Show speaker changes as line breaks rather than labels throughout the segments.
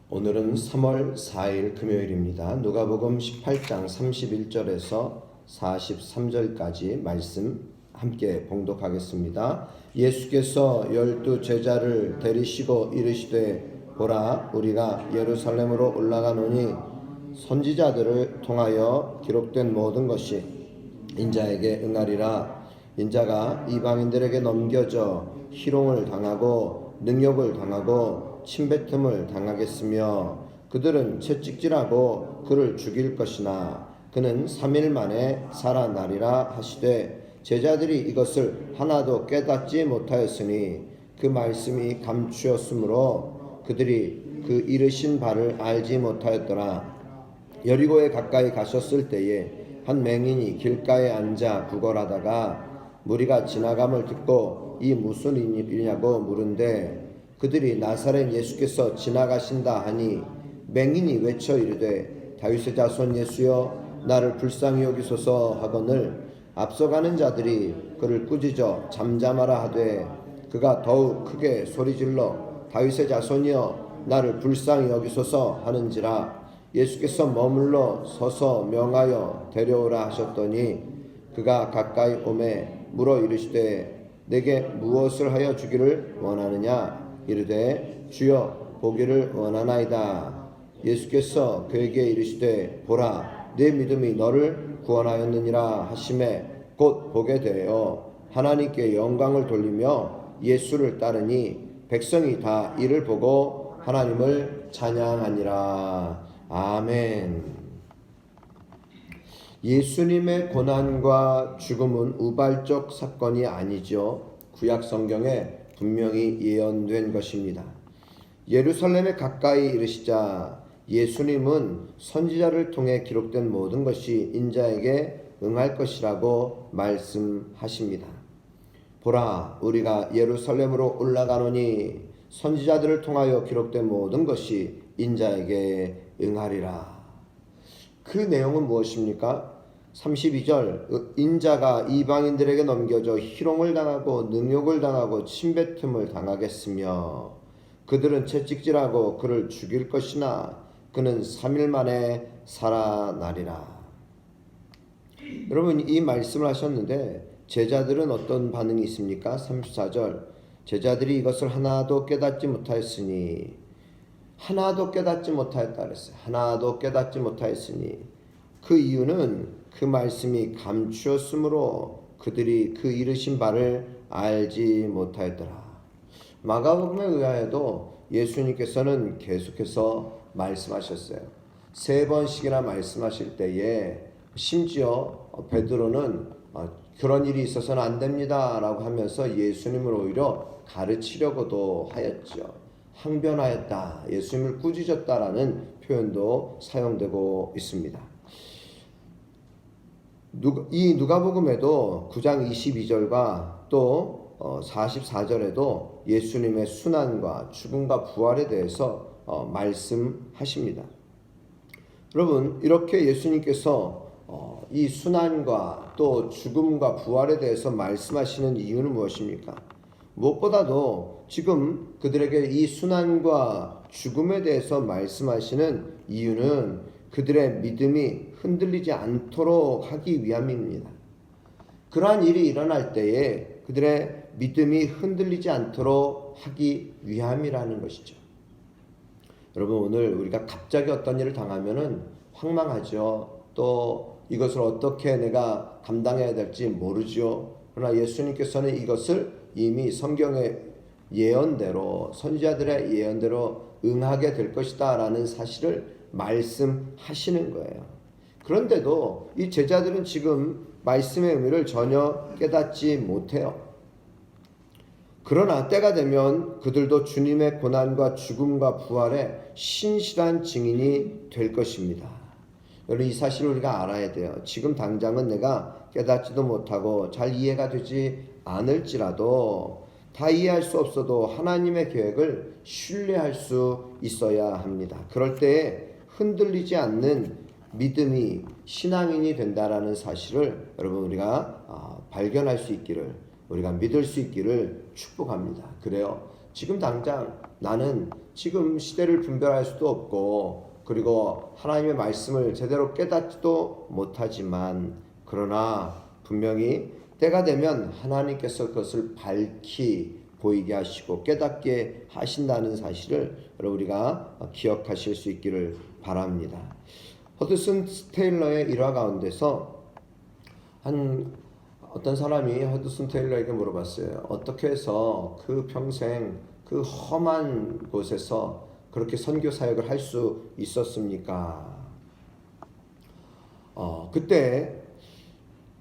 오늘은 3월 4일 금요일입니다. 누가복음 18장 31절에서 43절까지 말씀 함께 봉독하겠습니다. 예수께서 12 제자를 데리시고 이르시되 보라, 우리가 예루살렘으로 올라가노니 선지자들을 통하여 기록된 모든 것이 인자에게 응하리라. 인자가 이방인들에게 넘겨져 희롱을 당하고 능욕을 당하고 침뱉음을 당하겠으며 그들은 채찍질하고 그를 죽일 것이나 그는 3일 만에 살아나리라 하시되 제자들이 이것을 하나도 깨닫지 못하였으니 그 말씀이 감추었으므로 그들이 그 이르신 바를 알지 못하였더라. 여리고에 가까이 가셨을 때에 한 맹인이 길가에 앉아 구걸하다가 무리가 지나감을 듣고 이 무슨 일이냐고 물은데 그들이 나사렛 예수께서 지나가신다 하니 맹인이 외쳐 이르되 다윗의 자손 예수여 나를 불쌍히 여기소서 하거늘 앞서가는 자들이 그를 꾸짖어 잠잠하라 하되 그가 더욱 크게 소리질러 다윗의 자손이여 나를 불쌍히 여기소서 하는지라. 예수께서 머물러 서서 명하여 데려오라 하셨더니 그가 가까이 오매 물어 이르시되 내게 무엇을 하여 주기를 원하느냐. 이르되 주여 보기를 원하나이다. 예수께서 그에게 이르시되 보라, 네 믿음이 너를 구원하였느니라 하시매 곧 보게 되어 하나님께 영광을 돌리며 예수를 따르니 백성이 다 이를 보고 하나님을 찬양하니라. 아멘. 예수님의 고난과 죽음은 우발적 사건이 아니죠. 구약 성경에 분명히 예언된 것입니다. 예루살렘에 가까이 이르시자 예수님은 선지자를 통해 기록된 모든 것이 인자에게 응할 것이라고 말씀하십니다. 보라, 우리가 예루살렘으로 올라가노니 선지자들을 통하여 기록된 모든 것이 인자에게 응하리라. 그 내용은 무엇입니까? 32절 인자가 이방인들에게 넘겨져 희롱을 당하고 능욕을 당하고 침뱉음을 당하겠으며 그들은 채찍질하고 그를 죽일 것이나 그는 3일 만에 살아나리라. 여러분, 이 말씀을 하셨는데 제자들은 어떤 반응이 있습니까? 34절 제자들이 이것을 하나도 깨닫지 못하였으니 하나도 깨닫지 못하였다 그랬어요. 하나도 깨닫지 못하였으니 그 이유는 그 말씀이 감추었으므로 그들이 그 이르신 바를 알지 못하였더라. 마가복음에 의하여도 예수님께서는 계속해서 말씀하셨어요. 3번씩이나 말씀하실 때에 심지어 베드로는 그런 일이 있어서는 안 됩니다 라고 하면서 예수님을 오히려 가르치려고도 하였죠. 항변하였다, 예수님을 꾸짖었다라는 표현도 사용되고 있습니다. 이 누가복음에도 9장 22절과 또 44절에도 예수님의 순환과 죽음과 부활에 대해서 말씀하십니다. 여러분, 이렇게 예수님께서 이 순환과 또 죽음과 부활에 대해서 말씀하시는 이유는 무엇입니까? 무엇보다도 지금 그들에게 이 순환과 죽음에 대해서 말씀하시는 이유는 그들의 믿음이 흔들리지 않도록 하기 위함입니다. 그러한 일이 일어날 때에 그들의 믿음이 흔들리지 않도록 하기 위함이라는 것이죠. 여러분, 오늘 우리가 갑자기 어떤 일을 당하면은 황망하죠. 또 이것을 어떻게 내가 감당해야 될지 모르죠. 그러나 예수님께서는 이것을 이미 성경의 예언대로, 선지자들의 예언대로 응하게 될 것이다 라는 사실을 말씀하시는 거예요. 그런데도 이 제자들은 지금 말씀의 의미를 전혀 깨닫지 못해요. 그러나 때가 되면 그들도 주님의 고난과 죽음과 부활의 신실한 증인이 될 것입니다. 여러분, 이 사실을 우리가 알아야 돼요. 지금 당장은 내가 깨닫지도 못하고 잘 이해가 되지 않을지라도 다 이해할 수 없어도 하나님의 계획을 신뢰할 수 있어야 합니다. 그럴 때에 흔들리지 않는 믿음이 신앙인이 된다라는 사실을 여러분 우리가 발견할 수 있기를, 우리가 믿을 수 있기를 축복합니다. 그래요. 지금 당장 나는 지금 시대를 분별할 수도 없고 그리고 하나님의 말씀을 제대로 깨닫지도 못하지만 그러나 분명히 때가 되면 하나님께서 그것을 밝히 보이게 하시고 깨닫게 하신다는 사실을 여러분 우리가 기억하실 수 있기를 바랍니다. 허드슨 테일러의 일화 가운데서 어떤 사람이 허드슨 테일러에게 물어봤어요. 어떻게 해서 그 평생 그 험한 곳에서 그렇게 선교 사역을 할 수 있었습니까? 그때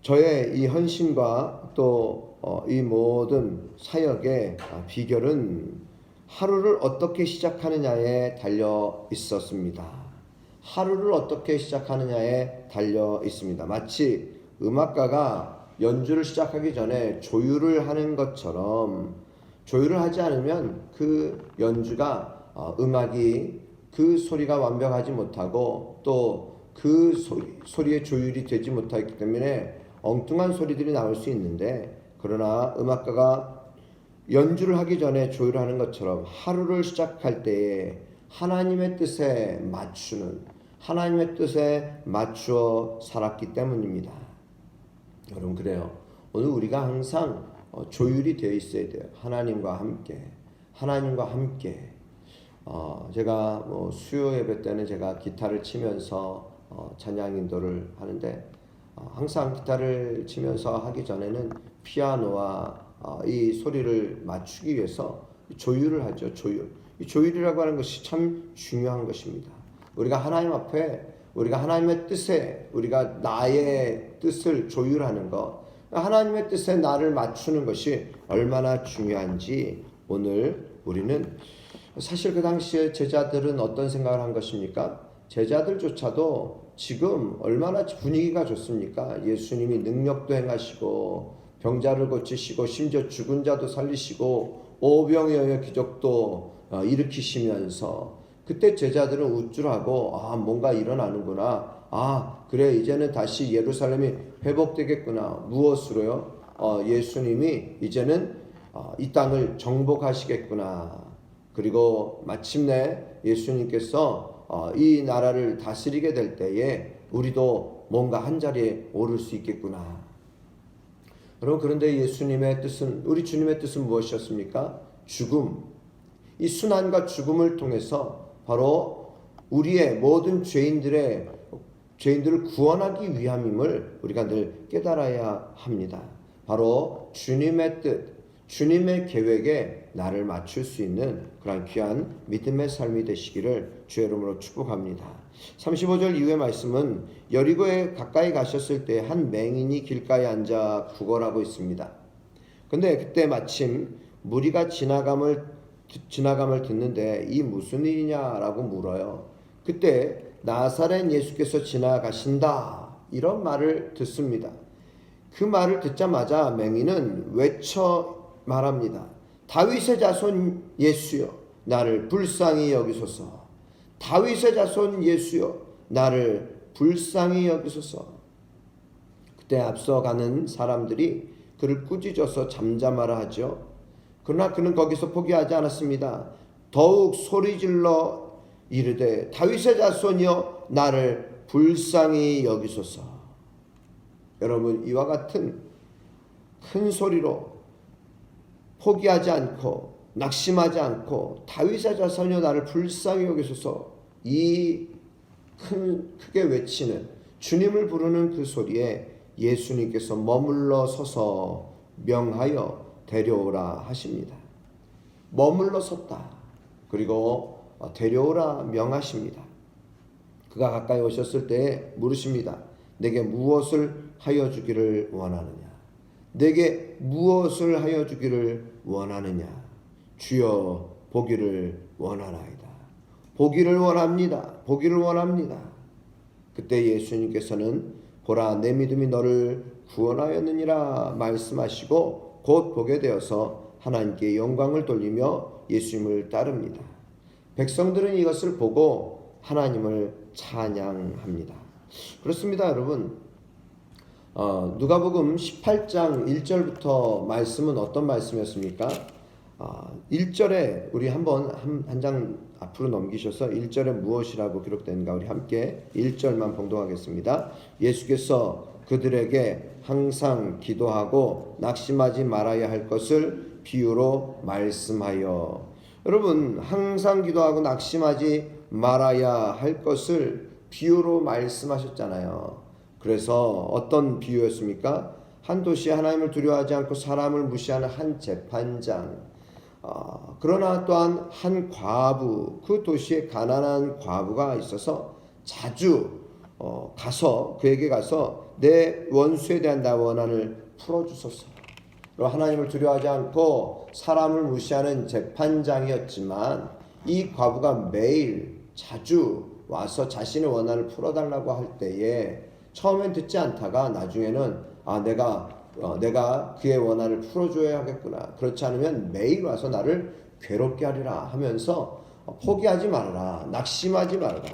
저의 이 헌신과 또 이 모든 사역의 비결은 하루를 어떻게 시작하느냐에 달려 있었습니다. 하루를 어떻게 시작하느냐에 달려 있습니다. 마치 음악가가 연주를 시작하기 전에 조율을 하는 것처럼 조율을 하지 않으면 그 연주가 음악이 그 소리가 완벽하지 못하고 또 그 소리의 조율이 되지 못하기 때문에 엉뚱한 소리들이 나올 수 있는데 그러나 음악가가 연주를 하기 전에 조율하는 것처럼 하루를 시작할 때에 하나님의 뜻에 맞추는 하나님의 뜻에 맞추어 살았기 때문입니다. 여러분 그래요. 오늘 우리가 항상 조율이 되어 있어야 돼요. 하나님과 함께 제가 수요 예배 때는 제가 기타를 치면서 찬양 인도를 하는데 항상 기타를 치면서 하기 전에는 피아노와 이 소리를 맞추기 위해서 조율을 하죠. 이 조율이라고 하는 것이 참 중요한 것입니다. 우리가 하나님 앞에 우리가 하나님의 뜻에 우리가 나의 뜻을 조율하는 것, 하나님의 뜻에 나를 맞추는 것이 얼마나 중요한지 오늘 우리는 사실 그 당시에 제자들은 어떤 생각을 한 것입니까? 제자들조차도 지금 얼마나 분위기가 좋습니까? 예수님이 능력도 행하시고 병자를 고치시고 심지어 죽은 자도 살리시고 오병이어의 기적도 일으키시면서 그때 제자들은 우쭐하고 뭔가 일어나는구나. 그래 이제는 다시 예루살렘이 회복되겠구나. 무엇으로요? 예수님이 이제는 이 땅을 정복하시겠구나. 그리고 마침내 예수님께서 이 나라를 다스리게 될 때에 우리도 뭔가 한 자리에 오를 수 있겠구나. 여러분 그런데 예수님의 뜻은 우리 주님의 뜻은 무엇이었습니까? 죽음. 이 순환과 죽음을 통해서 바로 우리의 모든 죄인들을 구원하기 위함임을 우리가 늘 깨달아야 합니다. 바로 주님의 뜻, 주님의 계획에 나를 맞출 수 있는 그런 귀한 믿음의 삶이 되시기를 주의 이름으로 축복합니다. 35절 이후의 말씀은 여리고에 가까이 가셨을 때 한 맹인이 길가에 앉아 구걸하고 있습니다. 근데 그때 마침 무리가 지나감을 듣는데 이 무슨 일이냐라고 물어요. 그때 나사렛 예수께서 지나가신다 이런 말을 듣습니다. 그 말을 듣자마자 맹인은 외쳐 말합니다. 다윗의 자손 예수여 나를 불쌍히 여기소서. 다윗의 자손 예수여 나를 불쌍히 여기소서. 그때 앞서가는 사람들이 그를 꾸짖어서 잠잠하라 하죠. 그러나 그는 거기서 포기하지 않았습니다. 더욱 소리질러 이르되 다윗의 자손이여 나를 불쌍히 여기소서. 여러분 이와 같은 큰 소리로 포기하지 않고 낙심하지 않고 다윗의 자손이여 나를 불쌍히 여기소서 이 크게 외치는 주님을 부르는 그 소리에 예수님께서 머물러 서서 명하여 데려오라 하십니다. 머물러 섰다. 그리고 데려오라 명하십니다. 그가 가까이 오셨을 때 물으십니다. 내게 무엇을 하여 주기를 원하느냐? 내게 무엇을 하여 주기를 원하느냐? 주여 보기를 원하나이다. 보기를 원합니다. 보기를 원합니다. 그때 예수님께서는 보라 내 믿음이 너를 구원하였느니라 말씀하시고 곧 보게 되어서 하나님께 영광을 돌리며 예수님을 따릅니다. 백성들은 이것을 보고 하나님을 찬양합니다. 그렇습니다, 여러분. 누가복음 18장 1절부터 말씀은 어떤 말씀이었습니까? 1절에 우리 한번 한 장 앞으로 넘기셔서 1절에 무엇이라고 기록되는가 우리 함께 1절만 봉독하겠습니다. 예수께서 그들에게 항상 기도하고 낙심하지 말아야 할 것을 비유로 말씀하여. 여러분, 항상 기도하고 낙심하지 말아야 할 것을 비유로 말씀하셨잖아요. 그래서 어떤 비유였습니까? 한 도시에 하나님을 두려워하지 않고 사람을 무시하는 한 재판장, 그러나 또한 한 과부, 그 도시에 가난한 과부가 있어서 자주 그에게 가서 내 원수에 대한 나 원한을 풀어주소서. 하나님을 두려워하지 않고 사람을 무시하는 재판장이었지만 이 과부가 매일 자주 와서 자신의 원한을 풀어달라고 할 때에 처음엔 듣지 않다가 나중에는 내가 그의 원한을 풀어줘야 하겠구나. 그렇지 않으면 매일 와서 나를 괴롭게 하리라 하면서 포기하지 말아라. 낙심하지 말아라.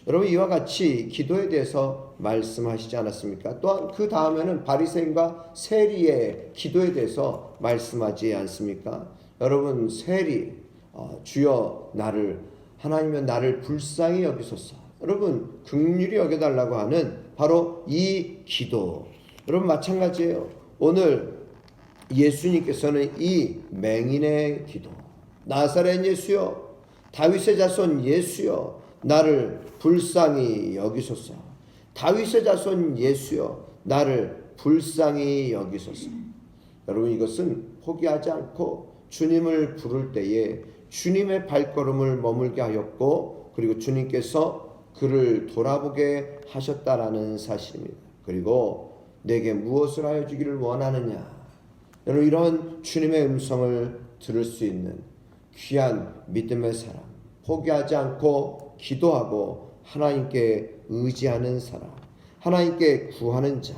여러분, 이와 같이 기도에 대해서 말씀하시지 않았습니까? 또한 그 다음에는 바리새인과 세리의 기도에 대해서 말씀하지 않습니까? 여러분, 세리, 주여 하나님은 나를 불쌍히 여기소서. 여러분, 긍휼히 여겨달라고 하는 바로 이 기도. 여러분, 마찬가지예요. 오늘 예수님께서는 이 맹인의 기도, 나사렛 예수여, 다윗의 자손 예수여, 나를 불쌍히 여기소서. 다윗의 자손 예수여, 나를 불쌍히 여기소서. 여러분, 이것은 포기하지 않고 주님을 부를 때에 주님의 발걸음을 머물게 하였고, 그리고 주님께서 그를 돌아보게 하셨다라는 사실입니다. 그리고 내게 무엇을 하여 주기를 원하느냐. 여러분, 이런 주님의 음성을 들을 수 있는 귀한 믿음의 사람, 포기하지 않고 기도하고 하나님께 의지하는 사람, 하나님께 구하는 자.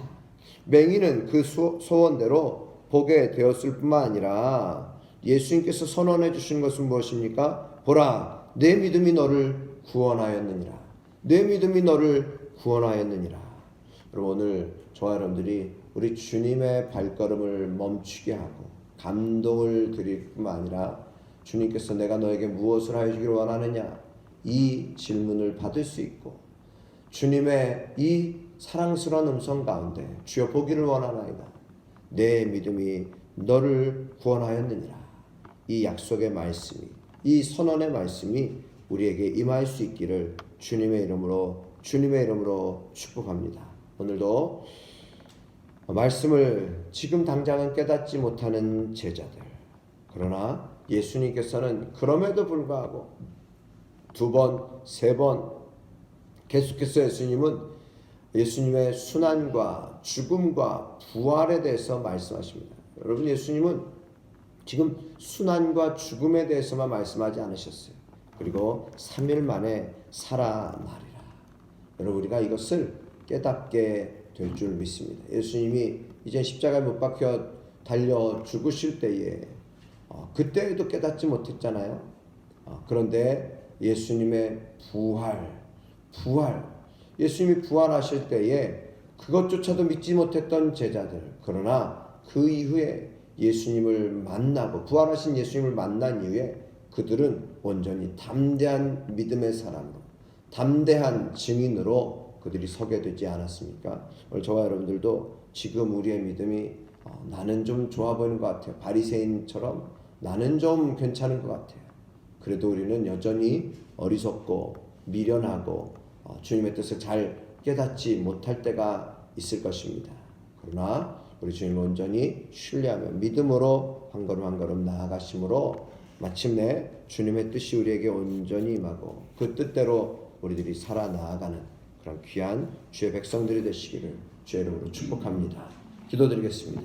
맹인은 그 소원대로 보게 되었을 뿐만 아니라 예수님께서 선언해 주신 것은 무엇입니까? 보라, 내 믿음이 너를 구원하였느니라. 내 믿음이 너를 구원하였느니라. 여러분, 오늘 저와 여러분들이 우리 주님의 발걸음을 멈추게 하고 감동을 드릴 뿐만 아니라 주님께서 내가 너에게 무엇을 하여 주기를 원하느냐, 이 질문을 받을 수 있고 주님의 이 사랑스러운 음성 가운데 주여 보기를 원하나이다. 내 믿음이 너를 구원하였느니라. 이 약속의 말씀이, 이 선언의 말씀이 우리에게 임할 수 있기를 주님의 이름으로 축복합니다. 오늘도 말씀을 지금 당장은 깨닫지 못하는 제자들, 그러나 예수님께서는 그럼에도 불구하고 2번, 3번 계속해서 예수님의 순환과 죽음과 부활에 대해서 말씀하십니다. 여러분, 예수님은 지금 순환과 죽음에 대해서만 말씀하지 않으셨어요. 그리고 3일 만에 살아나리라. 여러분, 우리가 이것을 깨닫게 될 줄 믿습니다. 예수님이 이제 십자가에 못 박혀 달려 죽으실 때에 그때에도 깨닫지 못했잖아요. 그런데 예수님의 부활, 예수님이 부활하실 때에 그것조차도 믿지 못했던 제자들, 그러나 그 이후에 예수님을 만나고 부활하신 예수님을 만난 이후에 그들은 온전히 담대한 믿음의 사람으로, 담대한 증인으로 그들이 서게 되지 않았습니까? 오늘 저와 여러분들도 지금 우리의 믿음이 나는 좀 좋아 보이는 것 같아요. 바리새인처럼 나는 좀 괜찮은 것 같아요. 그래도 우리는 여전히 어리석고 미련하고 주님의 뜻을 잘 깨닫지 못할 때가 있을 것입니다. 그러나 우리 주님을 온전히 신뢰하며 믿음으로 한 걸음 한 걸음 나아가심으로 마침내 주님의 뜻이 우리에게 온전히 임하고 그 뜻대로 우리들이 살아나아가는 그런 귀한 주의 백성들이 되시기를 주의 이름으로 축복합니다. 기도드리겠습니다.